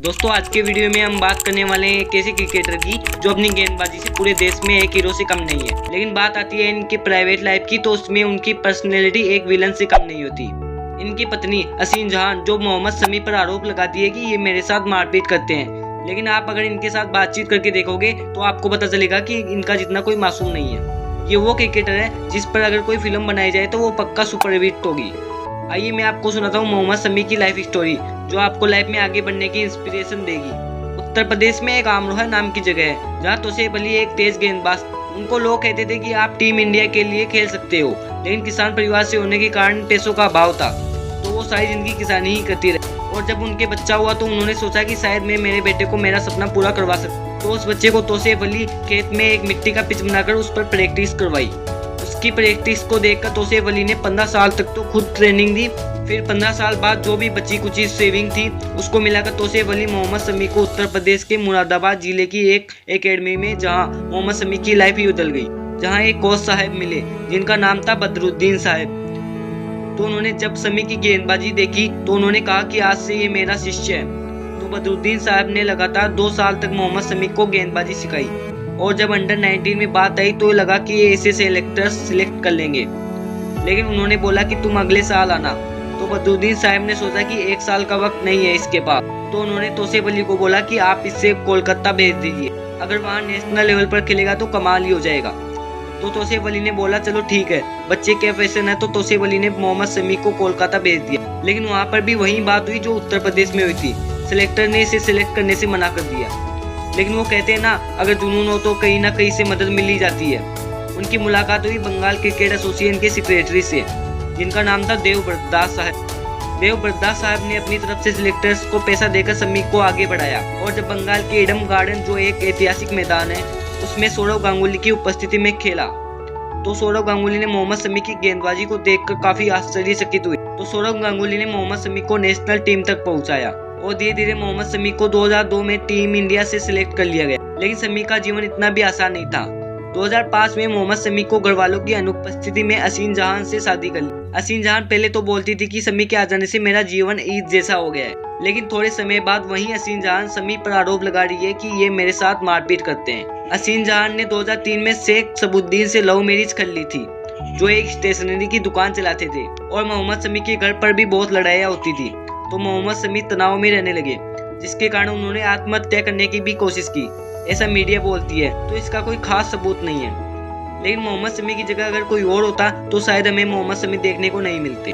दोस्तों आज के वीडियो में हम बात करने वाले हैं एक ऐसे क्रिकेटर की जो अपनी गेंदबाजी से पूरे देश में एक हीरो से कम नहीं है। लेकिन बात आती है इनके प्राइवेट लाइफ की तो उसमें उनकी पर्सनैलिटी एक विलन से कम नहीं होती। इनकी पत्नी हसीन जहां जो मोहम्मद शमी पर आरोप लगाती है कि ये मेरे साथ मारपीट करते हैं, लेकिन आप अगर इनके साथ बातचीत करके देखोगे तो आपको पता चलेगा कि इनका जितना कोई मासूम नहीं है। ये वो क्रिकेटर है जिस पर अगर कोई फिल्म बनाई जाए तो वो पक्का सुपरहिट होगी। आइए मैं आपको सुनाता हूँ मोहम्मद शमी की लाइफ स्टोरी जो आपको लाइफ में आगे बढ़ने की इंस्पिरेशन देगी। उत्तर प्रदेश में एक आमरोहा नाम की जगह है जहाँ तौसीफ अली एक तेज गेंदबाज। उनको लोग कहते थे कि आप टीम इंडिया के लिए खेल सकते हो, लेकिन किसान परिवार से होने के कारण पैसों का अभाव था तो वो सारी जिंदगी किसानी ही करती रही। और जब उनके बच्चा हुआ तो उन्होंने सोचा कि शायद मैं मेरे बेटे को मेरा सपना पूरा करवा सकता। तो उस बच्चे को तौसीफ अली खेत में एक मिट्टी का पिच बनाकर उस पर प्रैक्टिस करवाई। उसकी प्रैक्टिस को देखकर तौसीफ अली ने 15 साल तक तो खुद ट्रेनिंग दी। फिर 15 साल बाद जो भी बची कुची सेविंग थी उसको मिलाकर तौसीफ अली मोहम्मद शमी को उत्तर प्रदेश के मुरादाबाद जिले की एक एकेडमी में, जहां मोहम्मद शमी की लाइफ ही बदल गई, जहां एक कोच साहब मिले जिनका नाम था बदरुद्दीन साहब। तो उन्होंने जब शमी की गेंदबाजी देखी तो उन्होंने कहा कि आज से ये मेरा शिष्य है। तो बदरुद्दीन साहब ने लगातार 2 साल तक मोहम्मद शमी को गेंदबाजी सिखाई और जब अंडर 19 में बात आई तो लगा कि ये ऐसे सेलेक्टर्स सिलेक्ट कर लेंगे, लेकिन उन्होंने बोला कि तुम अगले साल आना। तो बदरुद्दीन साहब ने सोचा कि 1 साल का वक्त नहीं है इसके पास, तो उन्होंने तौसीफ अली को बोला कि आप इससे कोलकाता भेज दीजिए, अगर वहाँ नेशनल लेवल पर खेलेगा तो कमाल ही हो जाएगा। तो तौसीफ अली ने बोला चलो ठीक है, बच्चे के फैशन है। तो तौसीफ अली ने मोहम्मद शमी को कोलकाता भेज दिया, लेकिन वहाँ पर भी वही बात हुई जो उत्तर प्रदेश में हुई थी। सिलेक्टर ने इसे सिलेक्ट करने से मना कर दिया, लेकिन वो कहते हैं ना अगर जुनून हो तो कहीं ना कहीं से मदद मिल ही जाती है। उनकी मुलाकात हुई बंगाल क्रिकेट एसोसिएशन के सेक्रेटरी से जिनका नाम था देवव्रत दास साहब। देवव्रत दास साहब ने अपनी तरफ से सिलेक्टर्स को पैसा देकर शमी को आगे बढ़ाया और जब बंगाल के ईडन गार्डन जो एक ऐतिहासिक मैदान है उसमें सौरव गांगुली की उपस्थिति में खेला, तो सौरव गांगुली ने मोहम्मद शमी की गेंदबाजी को देखकर काफी आश्चर्यचकित हुए। तो सौरव गांगुली ने मोहम्मद शमी को नेशनल टीम तक पहुंचाया और धीरे धीरे मोहम्मद शमी को 2002 में टीम इंडिया से सिलेक्ट कर लिया गया। लेकिन शमी का जीवन इतना भी आसान नहीं था। 2005 में मोहम्मद शमी को घर वालों की अनुपस्थिति में हसीन जहां से शादी कर ली। हसीन जहां पहले तो बोलती थी कि शमी के आ जाने से मेरा जीवन ईद जैसा हो गया है, लेकिन थोड़े समय बाद वहीं हसीन जहां शमी पर आरोप लगा रही है कि ये मेरे साथ मारपीट करते हैं। हसीन जहां ने 2003 में शेख सबुद्दीन से लव मैरिज कर ली थी जो एक स्टेशनरी की दुकान चलाते थे और मोहम्मद शमी के घर पर भी बहुत लड़ाइयाँ होती थी। तो मोहम्मद शमी तनाव में रहने लगे जिसके कारण उन्होंने आत्महत्या करने की भी कोशिश की, ऐसा मीडिया बोलती है। तो इसका कोई खास सबूत नहीं है, लेकिन मोहम्मद शमी की जगह अगर कोई और होता तो शायद हमें मोहम्मद शमी देखने को नहीं मिलते।